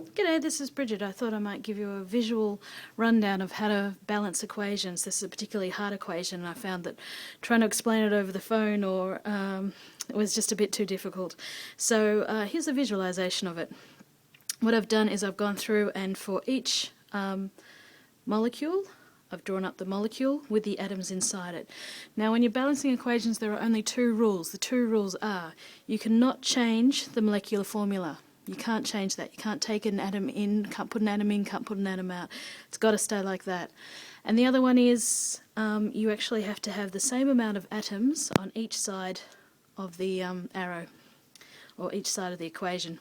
G'day, this is Bridget. I thought I might give you a visual rundown of how to balance equations. This is a particularly hard equation, and I found that trying to explain it over the phone it was just a bit too difficult. So here's a visualization of it. What I've done is I've gone through and for each molecule, I've drawn up the molecule with the atoms inside it. Now when you're balancing equations, there are only two rules. The two rules are you cannot change the molecular formula. You can't change that. You can't take an atom in, can't put an atom in, can't put an atom out. It's got to stay like that. And the other one is you actually have to have the same amount of atoms on each side of the arrow, or each side of the equation.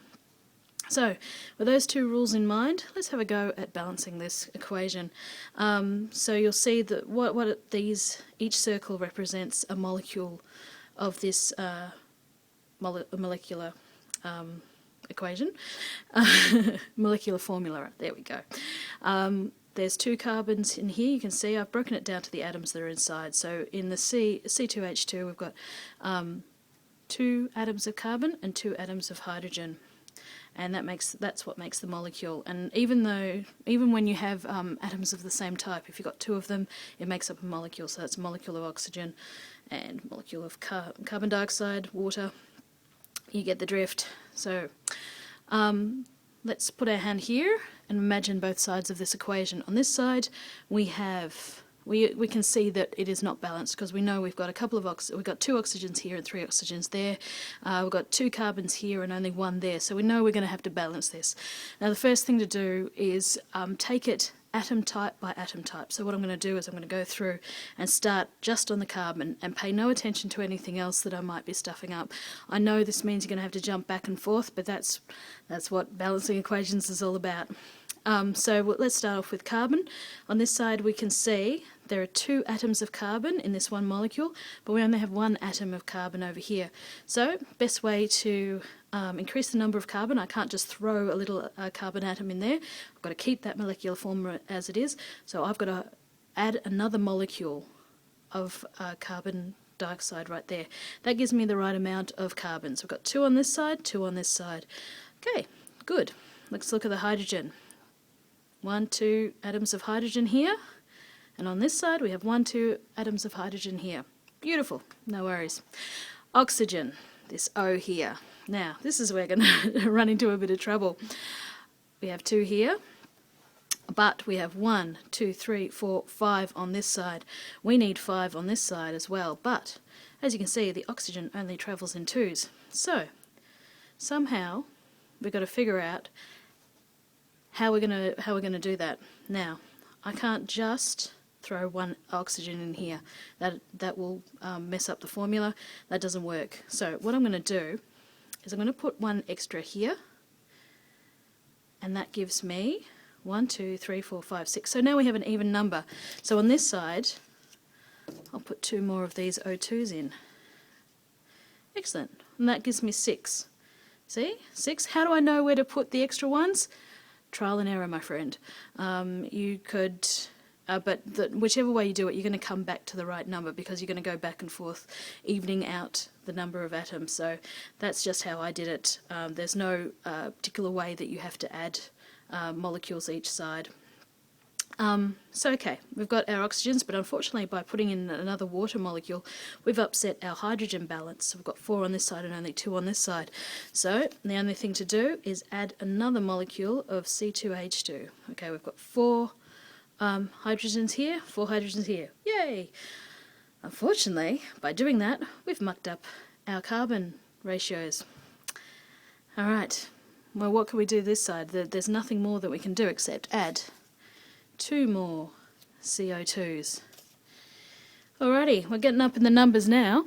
So, with those two rules in mind, let's have a go at balancing this equation. So you'll see that each circle represents a molecule of this molecular equation, molecular formula. There we go. There's two carbons in here. You can see I've broken it down to the atoms that are inside. So in the C2H2, we've got 2 atoms of carbon and 2 atoms of hydrogen. And that's what makes the molecule. And even when you have atoms of the same type, if you've got 2 of them, it makes up a molecule. So that's a molecule of oxygen and molecule of carbon dioxide, water. You get the drift. So let's put our hand here and imagine both sides of this equation. On this side, we can see that it is not balanced because we know we've got we've got 2 oxygens here and 3 oxygens there. We've got 2 carbons here and only 1 there. So we know we're going to have to balance this. Now the first thing to do is take it atom type by atom type. So what I'm going to do is I'm going to go through and start just on the carbon and pay no attention to anything else that I might be stuffing up. I know this means you're going to have to jump back and forth, but that's what balancing equations is all about. So let's start off with carbon. On this side we can see there are 2 atoms of carbon in this one molecule, but we only have 1 atom of carbon over here. So best way to increase the number of carbon, I can't just throw a little carbon atom in there. I've got to keep that molecular formula as it is. So I've got to add another molecule of carbon dioxide right there. That gives me the right amount of carbon. So we've got 2 on this side, 2 on this side. Okay, good. Let's look at the hydrogen. 1, 2 atoms of hydrogen here. And on this side we have 1, 2 atoms of hydrogen here. Beautiful, no worries. Oxygen, this O here. Now, this is where we're going to run into a bit of trouble. We have 2 here, but we have 1, 2, 3, 4, 5 on this side. We need 5 on this side as well, but as you can see, the oxygen only travels in 2s. So, somehow, we've got to figure out how we're going to do that. Now, I can't just throw 1 oxygen in here. That will mess up the formula. That doesn't work. So what I'm going to do is I'm going to put 1 extra here, and that gives me 1, 2, 3, 4, 5, 6. So now we have an even number. So on this side, I'll put 2 more of these O2s in. Excellent. And that gives me 6. See? 6. How do I know where to put the extra ones? Trial and error, my friend. You could... but whichever way you do it, you're going to come back to the right number because you're going to go back and forth, evening out the number of atoms. So that's just how I did it. There's no particular way that you have to add molecules each side. So okay, we've got our oxygens, but unfortunately by putting in another water molecule, we've upset our hydrogen balance. So we've got 4 on this side and only 2 on this side. So the only thing to do is add another molecule of C2H2. Okay, we've got 4 hydrogens here, 4 hydrogens here. Yay! Unfortunately, by doing that, we've mucked up our carbon ratios. Alright, well what can we do this side? There's nothing more that we can do except add 2 more CO2s. Alrighty, we're getting up in the numbers now,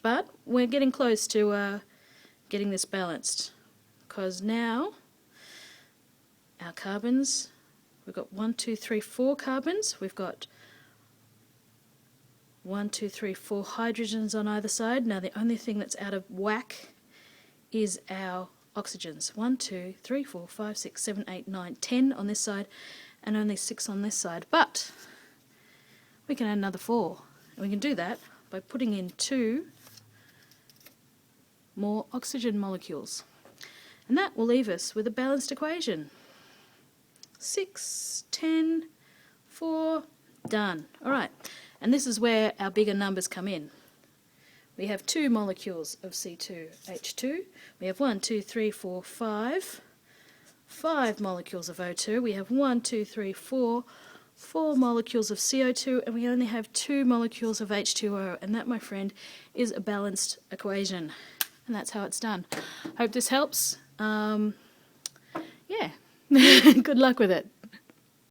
but we're getting close to getting this balanced, because now our carbons, we've got 1, 2, 3, 4 carbons, we've got 1, 2, 3, 4 hydrogens on either side. Now the only thing that's out of whack is our oxygens. 1, 2, 3, 4, 5, 6, 7, 8, 9, 10 on this side, and only 6 on this side. But we can add another 4. And we can do that by putting in 2 more oxygen molecules. And that will leave us with a balanced equation. 6, 10, 4, done. All right, and this is where our bigger numbers come in. We have 2 molecules of C2H2. We have 1, 2, 3, 4, 5. 5 molecules of O2. We have 1, 2, 3, 4 molecules of CO2, and we only have 2 molecules of H2O, and that, my friend, is a balanced equation. And that's how it's done. Hope this helps. Yeah, good luck with it.